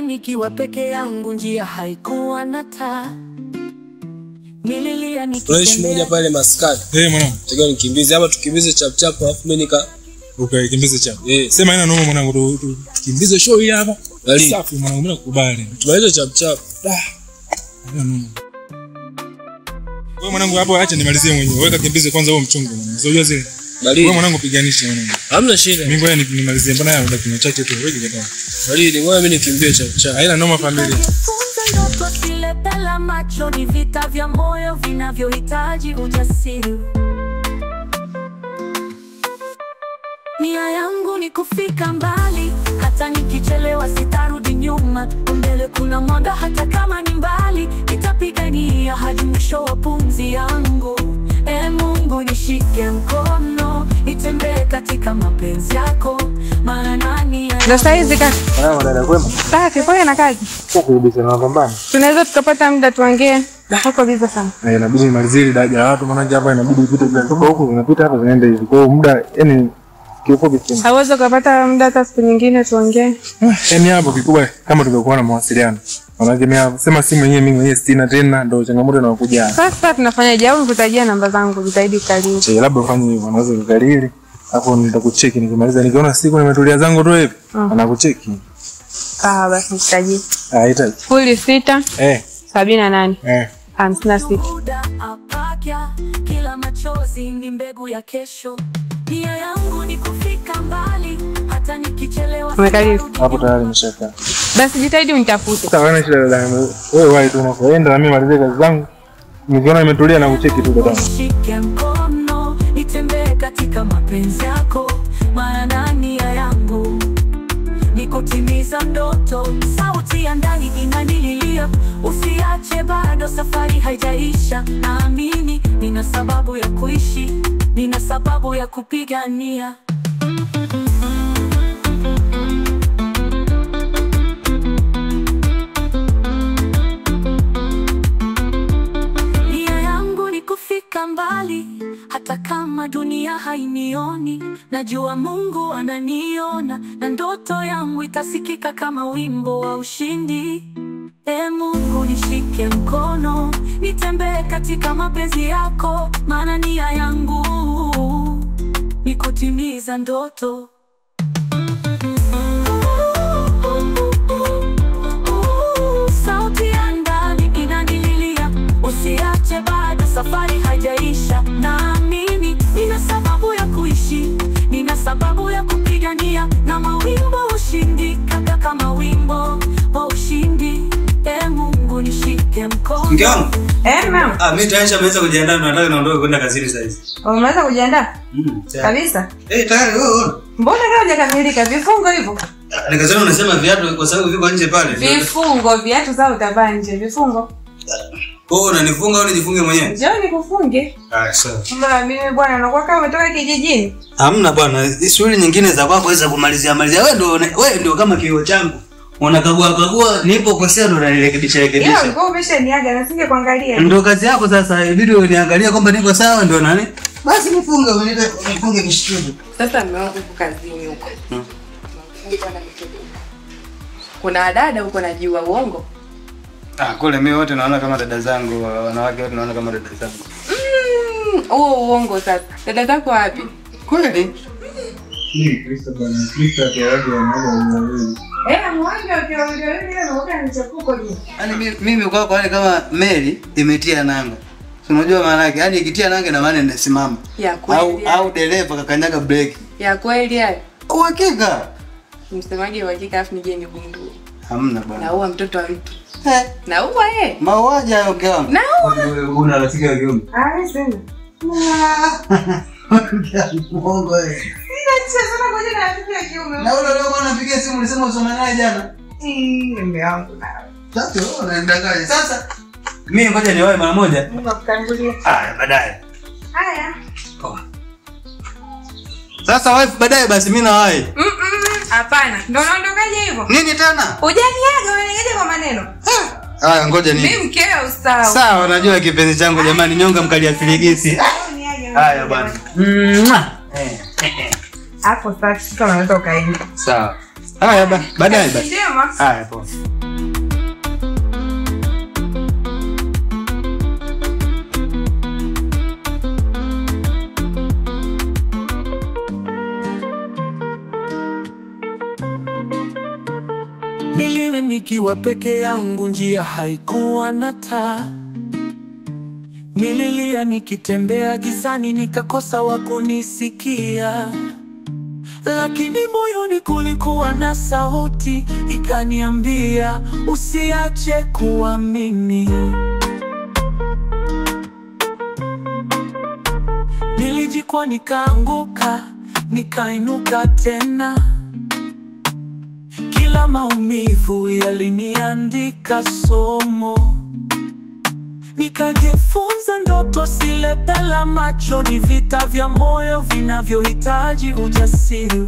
nikiwa peke yangu, njia haikuwa na taa. Nililia fresh moja pale maskani. Mwanangu, nataka nikimbize hapa, tukimbize chap chap alafu mimi kimbize chap. Sema ina noma mwanangu, tukimbize show hii hapa. Safi mwanangu, mimi nakubali. Tumalize chap chap. Wewe mwanangu hapo acha nimalizie mwenyewe. Weka kimbize kwanza huo mchungu mwanangu. Unajua zile. Wewe mwanangu piganisha mwanangu. Hamna shida. Mimi ngoja nimalizie, mbona yeye ndio kinachache tu. Wewe kidogo. Baridi, ngoja mimi nikimbie chap chap. Haina noma familia. Pela macho ni vita vya moyo vinavyohitaji ujasiri. Nia yangu ni kufika mbali, hata nikichelewa sitarudi nyuma. Mbele kuna mwanga hata kama ni mbali, nitapigania hadi mwisho wa pumzi yangu. Mungu nishike mkono, nitembee katika mapenzi yako, maana nani ndio saizi kaka. Dada kwema. Safi, kwa na kazi. Huko bize na mapambano. Tunaweza tukapata muda tuongee. Huko bize sana. Inabidi nimalizie daraja watu, maana hapa inabidi upite bila toka huko unapita hapa zinaenda hivi. Kwa muda yani kifupi sana. Hawezi kupata muda hata siku nyingine tuongee. Yaani hapo kikubwa kama tungekuwa na mawasiliano. Wanagemea sema simu yenyewe mimi mwenyewe sina tena, ndio changamoto inayokuja. Sasa tunafanyaje? Au nikutajia namba zangu, jitahidi kukalili. Labda ufanye hivyo, unaweza kukalili. Hapo nitakucheki nikimaliza, nikiona siku nimetulia zangu tu hivi, anakucheki. Basi nitajie. Itaje. 06 78 56. Kila machozi ni mbegu ya kesho. Nia yangu ni kufika mbali, hata nikichelewa. Hapo tayari nimeshaka. Basi jitahidi unitafute. Sasa wewe shida dada, wewe wahi tu unapoenda na mimi malizie kazi zangu. Nikiona nimetulia na kucheki tu dada. Shike mkono, nitembee katika mapenzi yako, maana nia yangu ni kutimiza ndoto. Sauti ya ndani inanililia, usiache bado safari haijaisha. Naamini nina sababu ya kuishi, nina sababu ya kupigania. Nia yangu ni kufika mbali, hata kama dunia hainioni. Najua Mungu ananiona, na ndoto yangu itasikika kama wimbo wa ushindi. Mungu nishike mkono, nitembee katika mapenzi yako, maana nia yangu ni kutimiza ndoto. Sauti ya ndani inanililia, usiache bado safari haijaisha. Naamini nina sababu ya kuishi, nina sababu ya kupigania, na mawimbo ushindi kama wimbo wa ushindi. Mungu nishike mkono. Mkiangu? Mama. Mimi tayari nimeweza kujiandaa, nataka naondoke kwenda kazini sasa hivi. Umeweza kujiandaa? Kabisa. Tayari wewe. Mbona kama hujakamilika vifungo hivyo? Nikasema unasema viatu kwa sababu viko nje pale. Vifungo, viatu zao utavaa nje, vifungo. Unanifunga au nijifunge mwenyewe? Njoo nikufunge. Sawa. Mbona mimi bwana nakuwa kama umetoka kijijini? Hamna bwana, shughuli nyingine za kwako waweza kumalizia. Wewe ndio kama kioo changu. Unakagua nipo kosea, ndo nanirekebisha. Wewe umeshaniaga na singe kuangalia. Ndio kazi yako sasa, ibidi uniangalie kwamba niko sawa, ndio nani? Basi nifunge kishtudu. Sasa nimeona uko kazini huko. Kuna dada huko najua uongo. Kule mimi wote naona kama dada zangu, wanawake wote naona kama dada zangu. Uongo sasa. Dada zako wapi? Kweli? Kristo bwana, Kristo akiwaje anaona mwanga ukiongea ile unaona ni chapuko je. Yaani mimi kwa wale kama meli imetia nanga. Unajua maana yake? Yaani ikitia nanga na maana inasimama. Au dereva kakanyaga breki. Ya kweli hayo. Uhakika. Msemaji wa hakika afu nije nigundue. Hamna bwana. Na huwa mtoto wa mtu. Naua mauaji hayo kama. Naua. Una rafiki wa kiume? Sina. Mungu wewe. Sina ngoja na rafiki wa kiume. Na ule leo anapigia simu ulisema usome naye jana. Mume wangu na. Sasa unaendagaje? Sasa mimi ngoja niwae mara moja. Mungu akutangulie. Baadaye. Haya. Sasa wife baadaye basi mimi nawahi. Hapana. Ndio unaondokaje hivyo? Nini tena? Hujaniaga, unaniaga kwa maneno. Haya ngoja nini? Mimi mkeo sawa. Sawa, najua kipenzi changu jamani, nyonga mkalia filigisi. Haya bwana. Hapo sasa kama unaweza kaenda. Sawa. Haya baadaye basi. Haya poa. nikiwa peke yangu, njia haikuwa na taa. Nililia nikitembea gizani, nikakosa wa kunisikia. Lakini moyoni kulikuwa na sauti ikaniambia, usiache kuamini. Nilijikwa nikaanguka, nikainuka tena. Kila maumivu yaliniandika somo. Nikajifunza ndoto si lepe la macho, ni vita vya moyo vinavyohitaji ujasiri.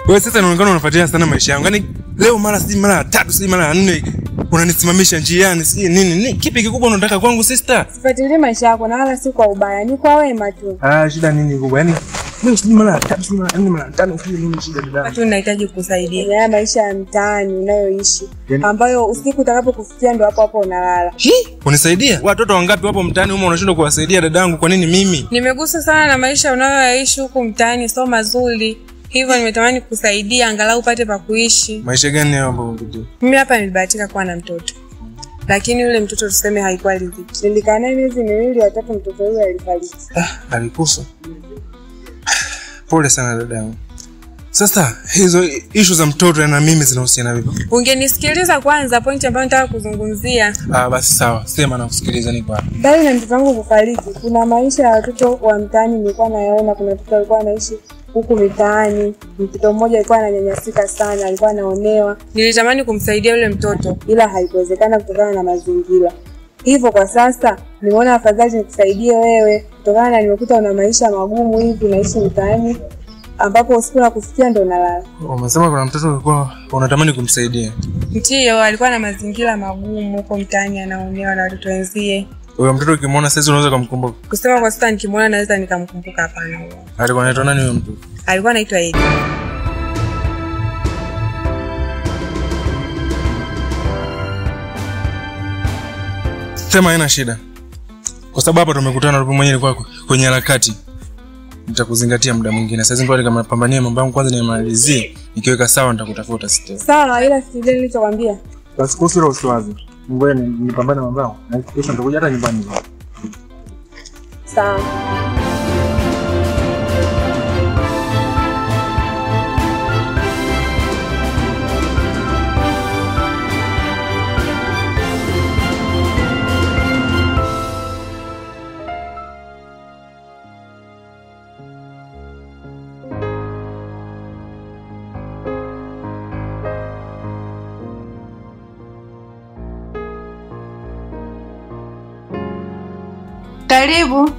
Wewe sasa unaonekana unafuatilia sana maisha yangu. Yaani leo mara si mara 3 si mara 4 unanisimamisha njiani, si nini? Kipi kikubwa unataka kwangu sister? Sifuatilie maisha yako na wala si kwa ubaya, ni kwa wema tu. Shida nini kubwa? Yaani leo si mara 3 si mara 4 mara 5 ufanye nini shida dada? Watu ninahitaji kukusaidia. Ya maisha ya mtaani unayoishi, ambayo usiku utakapokufikia ndo hapo hapo unalala. Unisaidia? Watoto wangapi wapo mtaani huko unashindwa kuwasaidia dadangu, kwa nini mimi? Nimegusa sana na maisha unayoishi huko mtaani, sio mazuri. Hivyo nimetamani kukusaidia angalau upate pa kuishi. Maisha gani hayo ambayo unataka? Mimi hapa nilibahatika kuwa na mtoto. Lakini yule mtoto tuseme haikuwa riziki. Nilikaa naye miezi miwili ya tatu, mtoto yule alifariki. Alikufa. Pole sana dadangu. Sasa hizo issue za mtoto na mimi zinahusiana vipi? Ungenisikiliza kwanza point ambayo nataka kuzungumzia. Basi sawa. Sema na kusikiliza niko hapa. Bali na mtoto wangu kufariki, kuna maisha ya watoto wa mtaani nilikuwa nayaona. Kuna mtoto alikuwa anaishi huku mitaani. Mtoto mmoja alikuwa ananyanyasika sana, alikuwa anaonewa. Nilitamani kumsaidia yule mtoto ila haikuwezekana kutokana na mazingira. Hivyo kwa sasa nimeona afadhali nikusaidie wewe, kutokana na nimekuta una maisha magumu hivi, unaishi mtaani ambapo usiku na kufikia ndo unalala. Umesema kuna mtoto ulikuwa unatamani kumsaidia? Ndio, alikuwa na mazingira magumu huko mtaani, anaonewa na watoto wenzie. Huyo mtoto ukimwona sasa unaweza kumkumbuka? Kusema kwa sasa nikimwona naweza nikamkumbuka, hapana. Alikuwa anaitwa nani huyo mtoto? Alikuwa anaitwa Edi. Sema haina shida. Kwa sababu hapa tumekutana hapo mwenyewe kwako kwenye harakati. Nitakuzingatia muda mwingine. Sasa ngoja kama pambanie mambo yangu kwanza nimalizie. Nikiweka sawa nitakutafuta sister. Sawa, ila sikiliza nilichokwambia. Basi kuhusu hilo usiwaze. Ngoja nipambane mambo yangu. Na kesho nitakuja hata nyumbani. Sawa. Karibu.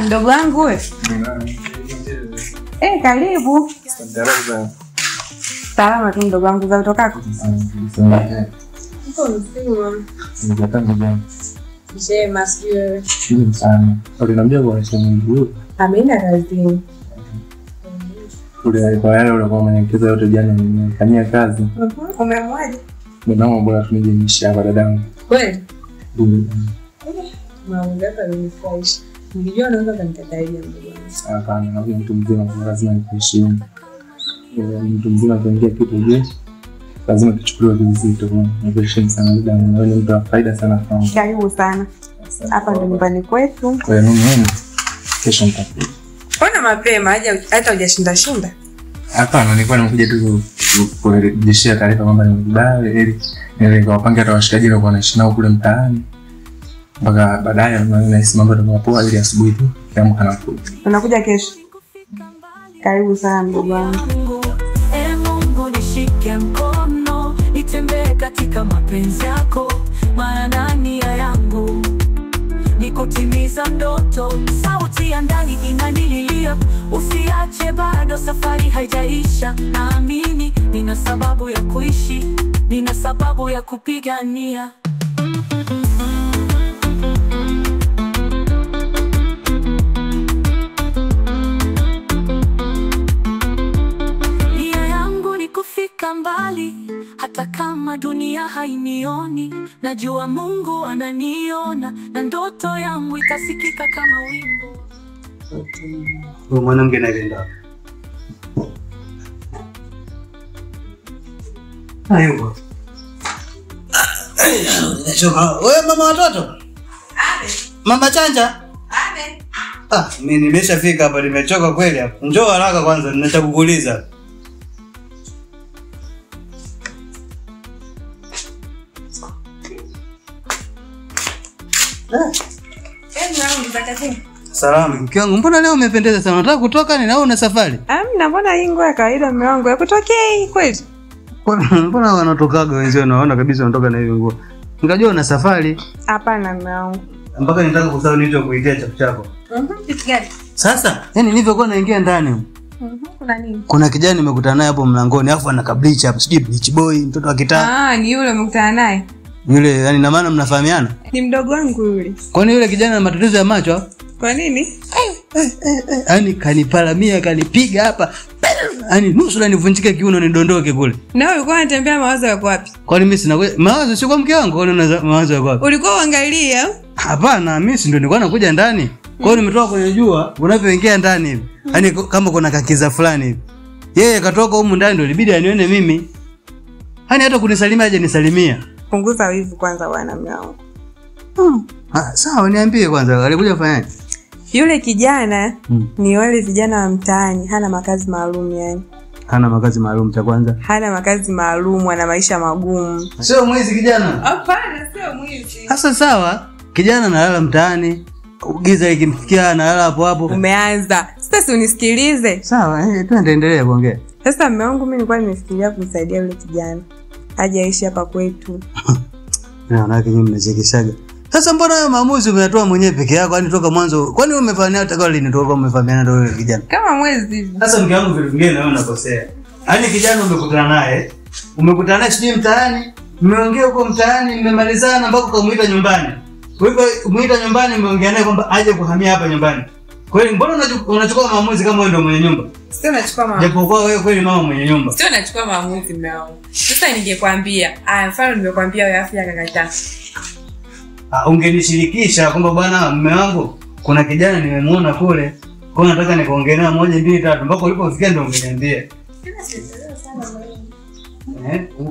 Mdogo wangu wewe. Karibu. Salama tu mdogo wangu, za utokako? Uko mzima? Njema sio. Sana. Uliniambia kwa shemu. Ameenda kazini. Kwa yale ulikuwa umeelekeza yote jana nimefanyia kazi. Umemwaje? Mwanangu bora tumejimisha hapa dadangu. Kweli? Maungaka nilifurahisha. Nilijua naweza kunikatalia mdogo wangu. Hapana, na mtu mzima lazima nikuheshimu. Mtu mzima akiongea kitu je, lazima kichukuliwe vizito. Nikuheshimu sana dadangu, na wewe ni mtu wa faida sana kwangu. Karibu sana. Hapa ndo nyumbani kwetu. Kwa hiyo mimi kesho nitakuja. Mbona mapema hata hujashinda shinda? Hapana, nilikuwa nimekuja tu kurejeshea taarifa kwamba nimekubali ili nikawapange hata washikaji na kuanaishi nao kule mtaani. Mpaka baadaye nahisi mambo yatakuwa poa ili asubuhi tu kiamka na kuja. Unakuja kesho? Karibu sana mdogo wangu. Mungu nishike mkono, nitembee katika mapenzi yako, maana nia yangu ni kutimiza ndoto. Sauti ya ndani inanililia, usiache bado safari haijaisha. Naamini nina sababu ya kuishi, nina sababu ya kupigania. Nia yangu ni kufika mbali, hata kama dunia hainioni. Najua Mungu ananiona, na ndoto yangu itasikika kama wimbo. Mwanangu anaenda. Ayo. Wewe mama watoto? Abe. Mama Chanja? Abe. Mimi nimeshafika hapa, nimechoka kweli hapa. Njoo haraka kwanza, ninachokuuliza. Salamu. Mke wangu, mbona leo umependeza sana? Unataka kutoka ni au una safari? Amna, mbona hii nguo ya kawaida mume wangu? Yakutokea kweli? Mbona wanatokaga wenzao naona kabisa wanatoka na hiyo nguo. Nikajua una safari. Hapana mume wangu. Mpaka nitaka kusahau nilicho kuitia chapu chako. Kitu gani? Sasa, yani nilivyokuwa naingia ndani. Kuna nini? Kuna kijana nimekutana naye hapo mlangoni, afu ana kableach hapo, sijui bleach boy, mtoto wa kitaa. Ni yule umekutana naye? Yule, yani na maana mnafahamiana? Ni mdogo wangu yule. Kwani yule kijana ana matatizo ya macho? Kwa nini? Yaani kanipalamia, kanipiga hapa. Yaani nusu la nivunjike kiuno nidondoke kule. Na wewe ulikuwa unatembea, mawazo yako wapi? Kwani mimi sina mawazo, sio kwa mke wangu, kwani una mawazo yako wapi? Ulikuwa uangalia? Hapana, mimi si ndio nilikuwa nakuja ndani. Kwa hiyo nimetoka kwenye jua, unavyoingia ndani hivi. Yaani kama kuna kakiza fulani hivi. Yeye katoka huko ndani ndio ilibidi anione mimi. Yaani hata kunisalimia aje nisalimia. Punguza wivu kwanza bwana mume wangu. Sawa, niambie kwanza alikuja kufanyaje? Yule kijana ni wale vijana wa mtaani, hana makazi maalum yani. Hana makazi maalum cha kwanza? Hana makazi maalum, ana maisha magumu. Sio mwizi kijana? Hapana, sio mwizi. Sasa sawa, kijana analala mtaani, giza likimfikia analala hapo hapo. Umeanza. Sasa unisikilize. Sawa, tuendelee kuongea. Sasa mume wangu, mimi nilikuwa nimefikiria kumsaidia yule kijana aje aishi hapa kwetu. Naona nyinyi mnachekeshaga. Sasa mbona wewe maamuzi umeyatoa mwenyewe peke yako, yani toka mwanzo? Kwani umefanya hata kwa lini toka umefahamiana na yule kijana? Kama mwezi hivi. Sasa mke wangu vitu vingine naona unakosea. Yaani kijana umekutana naye sijui mtaani, mmeongea huko mtaani, mmemalizana mpaka kumuita nyumbani. Wewe kumuita nyumbani mmeongea naye kwamba aje kuhamia hapa nyumbani. Kweli mbona unachukua maamuzi kama wewe ndio mwenye nyumba? Sio nachukua maamuzi. Japokuwa wewe kweli mama mwenye nyumba. Sio nachukua maamuzi mume wangu. Sasa ningekwambia, mfano nimekwambia wewe afya akakataa. Ungenishirikisha kwamba bwana mume wangu kuna kijana nimemuona kule. Kwa hiyo nataka nikaongee naye 1 2 3 mpaka ulipofikia ndio ungeniambia.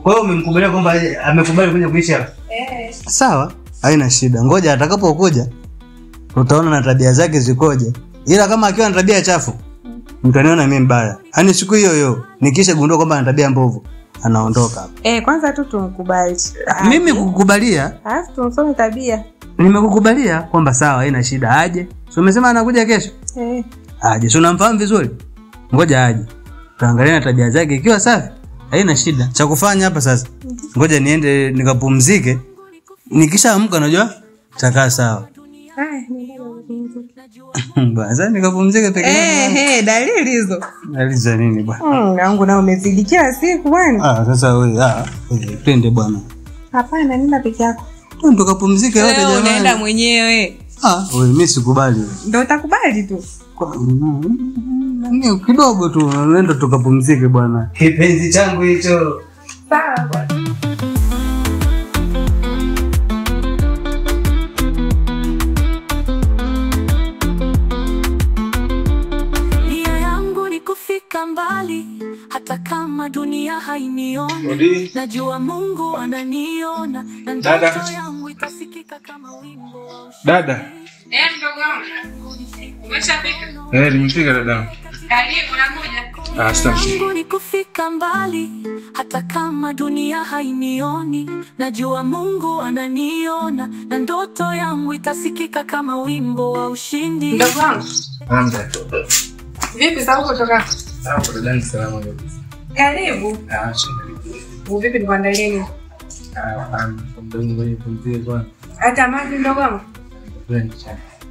Kwa hiyo umemkubalia kwamba amekubali kuja kuishi hapa? Sawa, haina shida. Ngoja atakapokuja utaona na tabia zake zikoje. Ila kama akiwa na tabia chafu, mtaniona mimi mbaya. Yaani siku hiyo nikisha gundua kwamba ana tabia mbovu, anaondoka hapa. Kwanza tu tumkubali. Mimi kukubalia? Alafu tumsome tabia. Nimekukubalia kwamba sawa, haina shida aje. Sio umesema anakuja kesho? Aje, sio unamfahamu vizuri? Ngoja aje. Tuangalie na tabia zake, ikiwa safi, haina shida. Cha kufanya hapa sasa, ngoja niende nikapumzike. Nikishaamka najua takaa sawa. Basi nikapumzike peke yangu. Dalili hizo. Dalili za nini bwana? Wangu nao umezidi kila siku bwana. Sasa wewe twende bwana. Hapana, nenda peke yako. Twende tukapumzike wote jamani. Unaenda mwenyewe. Wewe mimi sikubali. Ndio utakubali tu. Ni kidogo tu, nenda tukapumzike bwana. Kipenzi changu hicho. Sawa bwana. Mbali hata kama dunia hainioni, najua Mungu ananiona na ndoto yangu itasikika kama wimbo. Dada. Mdogo wangu. Umeshafika? Nimefika dada. Karibu nakuja. Asante. Mungu nikufika mbali hata kama dunia hainioni, najua Mungu ananiona na ndoto yangu itasikika kama wimbo wa ushindi. Mdogo wangu. Vipi sasa uko kutoka? Sawa, dada, salamu alaykum. Karibu. Vipi nikuandalie nini? Mdogo wangu pumzike bwana. Hata maji mdogo wangu.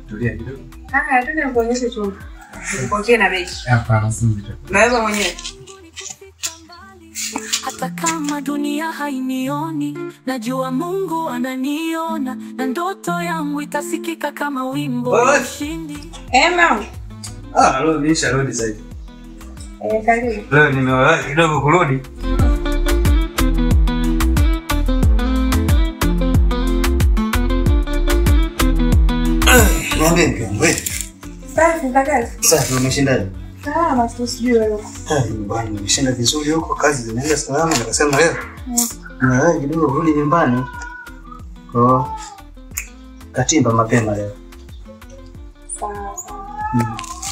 Tulia kidogo. Twende nikuonyeshe chumba. Nikuongee na beki. Hapana, sisi. Naweza mwenyewe. Hata kama dunia hainioni, najua Mungu ananiona na ndoto yangu itasikika kama wimbo wa ushindi. Mama. Leo nimesharudi sasa. Karibu. Leo nimewahi kidogo kurudi. Niambie wewe. Safi, ndagazi. Sasa umeshindaje? Salama tu sijui wewe. Nyumbani nimeshinda vizuri huko, kazi zinaenda salama, nikasema leo. Na kidogo kurudi nyumbani. Katimba mapema leo. Sawa.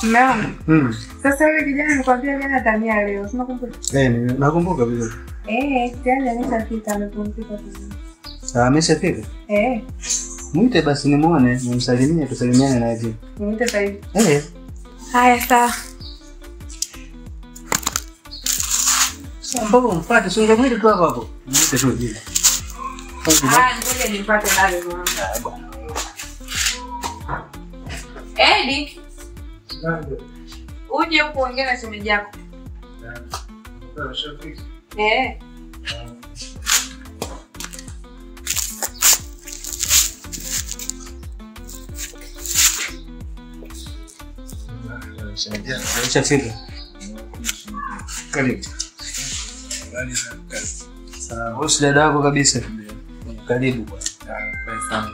Mama. Sasa yule kijana nikwambia jana Tamia leo, unakumbuka? Nakumbuka vizuri. Tayari ameshafika amepumzika vizuri. Ameshafika? Mwite basi nimuone, nimsalimie tusalimiane naye pia. Mwite sasa hivi. Haya sawa. Mbona umfuate sungemwite tu hapo. Mwite tu hivi. Ngoja nipate nalo mama. Bwana. Edi. Uje huko ongea na shemeji yako. Shafika. Karibu. Sawa, wewe dada yako kabisa. Karibu bwana.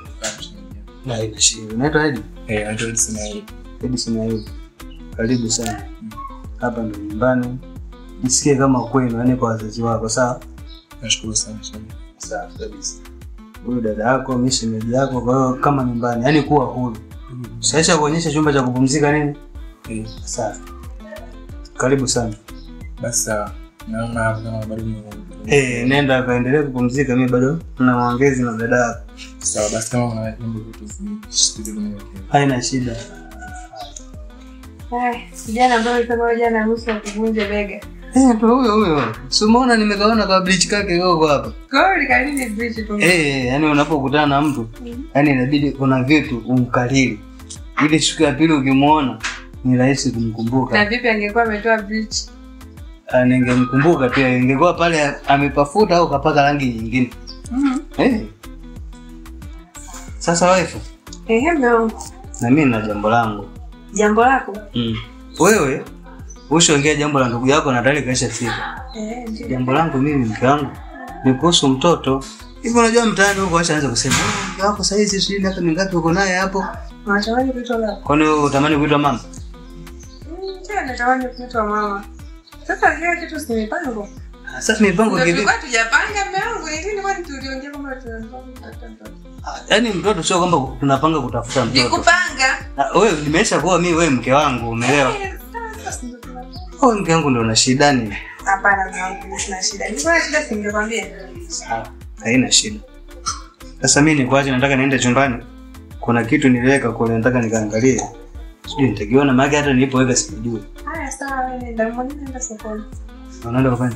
Na ina shida. Unaitwa Edi? Anaitwa Edison. Edison. Karibu sana. Hapa ndo nyumbani. Jisikie kama kwenu, yani kwa wazazi wako, sawa? Nashukuru sana. Sawa kabisa. Huyu dada yako, mimi shemeji yako, kwa hiyo kama nyumbani, yani kuwa huru. Sasa kuonyesha chumba cha kupumzika nini? Sawa. Karibu sana. Basi sawa. Naona kama bado nenda kaendelee kupumzika, mimi bado na maongezi na dada yako. Sawa, basi kama una mambo vitu haina shida. Kijana ambaye kama jana nusu kuvunja bega. Ndio huyo. Si umeona nimekaona kwa bleach kake yuko hapa. Kweli kalini bleach tu. Yani unapokutana na mtu, yani inabidi kuna vitu umkariri. Ile siku ya pili ukimuona ni rahisi kumkumbuka. Na vipi angekuwa ametoa bleach? Ningemkumbuka pia, ingekuwa pale amepafuta au kapaka rangi nyingine. Sasa wife. Mmeongo. Na mimi na jambo langu. Jambo lako? Wewe ushaongea jambo la ndugu yako na tayari kaisha fika. Ndio. Jambo langu mimi mke wangu ni kuhusu mtoto. Hivi unajua mtaani huko washaanza kusema, "Mke wako sasa hizi sijui miaka mingapi uko naye hapo?" Unatamani kuitwa baba? Kwani wewe unatamani kuitwa mama? Ndio, natamani kuitwa mama. Sasa hiyo kitu si mipango. Sasa mipango kivipi? Tulikuwa tujapanga mmeongo, lakini kwani tuliongea kama tunapanga kutafuta mtoto. Yaani mtoto sio kwamba tunapanga kutafuta mtoto. Nikupanga. Wewe nimesha kuwa mimi wewe mke wangu, umeelewa? Mke wangu ndio una shida nini? Hapana mwanangu, sina shida. Nilikuwa na shida singekwambia. Sawa, haina shida. Sasa mimi nikuache, nataka niende chumbani. Kuna kitu niliweka kule nataka nikaangalie. Sijui nitakiona maana hata nilipoweka sijui. Haya sawa, wewe nenda mwenyewe, nenda sokoni. Unaenda kufanya?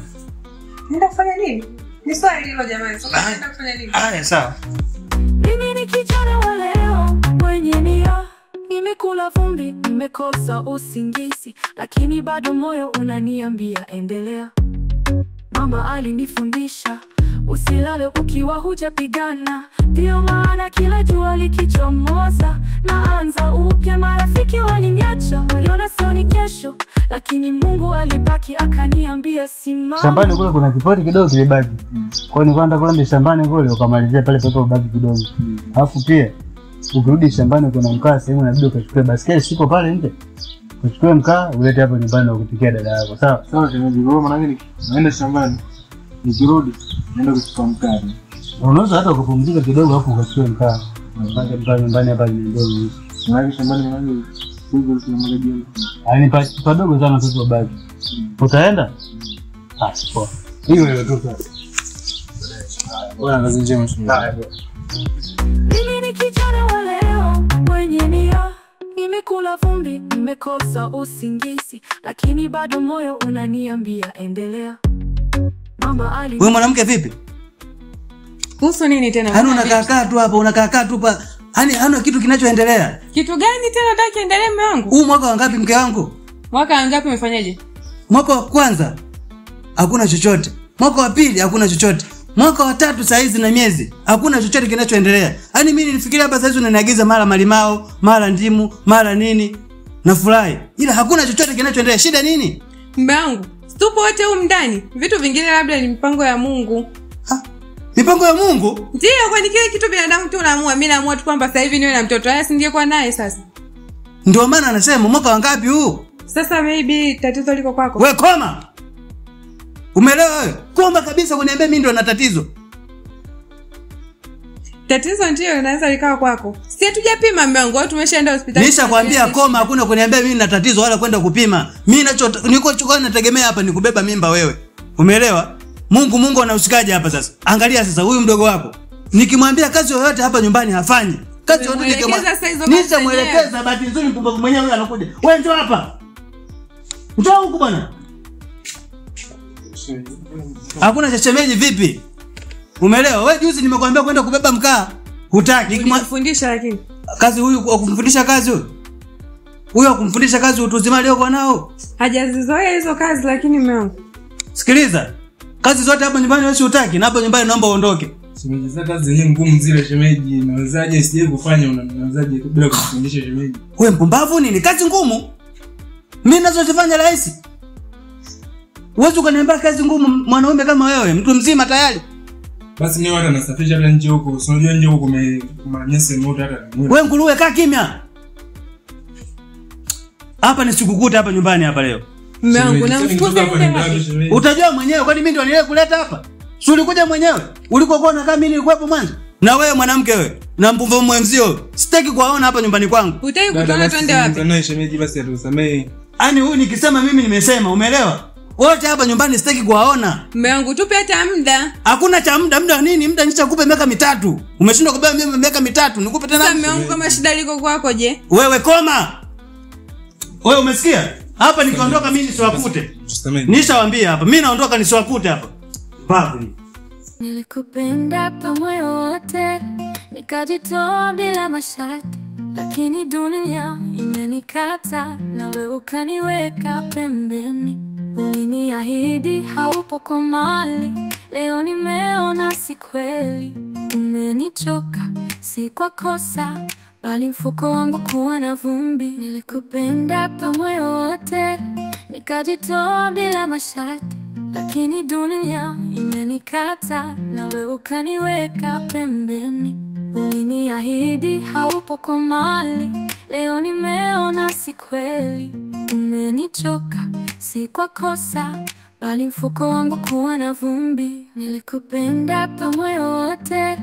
Nenda kufanya nini? Ni swali hilo jamani. Sasa nenda kufanya nini? Haya sawa. Mimi ni kijana wa leo mwenye nia, nimekula vumbi, nimekosa usingizi, lakini bado moyo unaniambia endelea. Mama alinifundisha usilale ukiwa hujapigana, ndio maana kila jua likichomoza naanza upya. Marafiki waliniacha, waliona sioni kesho, lakini Mungu alibaki akaniambia simama. Shambani kule kuna kipoti kidogo kilibaki. Kwa hiyo nilikwenda kule shambani kule ukamalizia pale pepo baki kidogo. Alafu pia ukirudi shambani kuna mkaa sehemu inabidi ukachukue baskeli siko pale nje. Uchukue mkaa ulete hapo nyumbani na kupikia dada yako. Sawa? Sawa, tunajua maana nini? Naenda shambani. Nikirudi naenda kuchukua mkaa. Unaweza hata kupumzika kidogo hapo ukachukue mkaa. Unapanga mkaa nyumbani hapa ni ndogo. Unaenda shambani maana nini? Sio tunamwaga jioni. Yaani padogo sana pepo baki. Utaenda? Poa. Hiyo tu sasa. Bwana kazi njema sana. Mimi ni kijana wa leo mwenye nia, nimekula vumbi, nimekosa usingizi, lakini bado moyo unaniambia endelea. Mama ali Wewe mwanamke vipi? Kuhusu nini tena? Yaani unakaa tu hapa, unakaa tu hapa. Yaani hana kitu kinachoendelea. Kitu gani tena nataka kiendelee mume wangu? Huu mwaka wangapi mke wangu? Mwaka wangapi umefanyaje? Mwaka wa kwanza hakuna chochote. Mwaka wa pili hakuna chochote. Mwaka wa tatu saa hizi na miezi hakuna chochote kinachoendelea. Yaani mimi nilifikiria hapa saa hizi unaniagiza mara malimao, mara ndimu, mara nini. Nafurahi. Ila hakuna chochote kinachoendelea. Shida nini? Mume wangu, tupo wote huko ndani. Vitu vingine labda ni mipango ya Mungu. Mipango ya Mungu? Ndio, kwani kile kitu binadamu tu unaamua. Mimi naamua tu kwamba sasa hivi niwe na mtoto. Haya si ningekuwa naye sasa. Ndio maana anasema mwaka wangapi huu? Sasa maybe tatizo liko kwako. We koma. Umeelewa wewe? Koma kabisa kuniambia mimi ndio na tatizo. Tatizo ndio inaweza likawa kwako. Si hatujapima mume wangu, tumeshaenda hospitali. Nishakwambia koma, hakuna kuniambia mimi nina tatizo wala kwenda kupima. Mimi niko chukua nategemea hapa ni kubeba mimba wewe. Umeelewa? Mungu anaushikaje hapa sasa? Angalia sasa huyu mdogo wako. Nikimwambia kazi yoyote hapa nyumbani hafanyi. Kazi yote nitamwelekeza, bahati nzuri mpumbavu mwenyewe huyu anakuja. Wewe njoo hapa. Njoo huku bwana. Hakuna chembeji vipi? Umeelewa? Wewe juzi nimekuambia kwenda kubeba mkaa. Hutaki. Nikufundisha lakini. Kazi huyu akumfundisha kazi huyu. Huyu akumfundisha kazi utu uzima leo kwa nao. Hajazizoea hizo kazi lakini mume wangu. Sikiliza. Kazi zote hapa nyumbani wewe hutaki, na hapa nyumbani naomba uondoke. Shemeji, za kazi zenyewe ngumu zile shemeji. Nawezaje sije kufanya unawezaje bila kufundisha shemeji? Wewe mpumbavu nini? Kazi ngumu. Mimi nazozifanya rahisi. Wewe ukaniambia kazi ngumu mwanaume kama wewe, mtu mzima tayari. Basi ni watu nasafisha hata nje huko. Unajua nje huko kumanyese moto hata. Wewe nguruwe kaa kimya. Hapa ni sikukuta hapa nyumbani hapa leo. Mume wangu namfukuza. Utajua mwenyewe kwani mimi ndio nile kuleta hapa? Si ulikuja mwenyewe? Ulikokuwa na kama mimi nilikuwepo mwanzo? Na wewe mwanamke wewe, na mpumbavu mwenzio. Sitaki kuwaona hapa nyumbani kwangu. Hutaki kutoka twende wapi? Sana shemeji, basi atusamee. Yaani huyu nikisema mimi nimesema, umeelewa? Wote hapa nyumbani sitaki kuwaona. Mume wangu tupe hata muda. Hakuna cha muda nini? Muda nishakupa miaka 3. Umeshindwa kubeba mimi miaka 3. Nikupe tena. Sasa mume wangu kama shida liko kwako je? Wewe koma. Wewe umesikia? Hapa nikaondoka mimi nisiwakute. Nishawaambia hapa. Mimi naondoka nisiwakute hapa. Babu. Nilikupenda kwa moyo wote, nikajitoa bila masharti, lakini dunia imenikata na wewe ukaniweka pembeni. Uliniahidi haupo kwa mali, leo nimeona si kweli. Umenichoka si kwa kosa, bali mfuko wangu kuwa na vumbi. Nilikupenda kwa moyo wote, nikajitoa bila masharti, lakini dunia imenikata na wewe ukaniweka pembeni. Uliniahidi haupo kwa mali, leo nimeona si kweli. Umenichoka si kwa kosa, bali mfuko wangu kuwa na vumbi. Nilikupenda kwa moyo wote,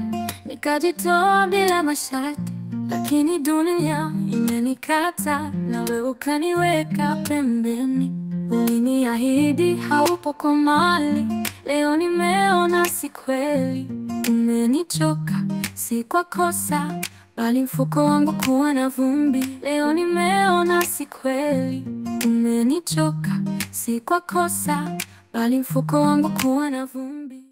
nikajitoa bila masharti, lakini dunia imenikata na wewe ukaniweka pembeni. Uliniahidi haupo kwa mali, leo nimeona si kweli. Umenichoka si kwa kosa, bali mfuko wangu kuwa na vumbi. Leo nimeona si kweli. Umenichoka si kwa kosa, bali mfuko wangu kuwa na vumbi.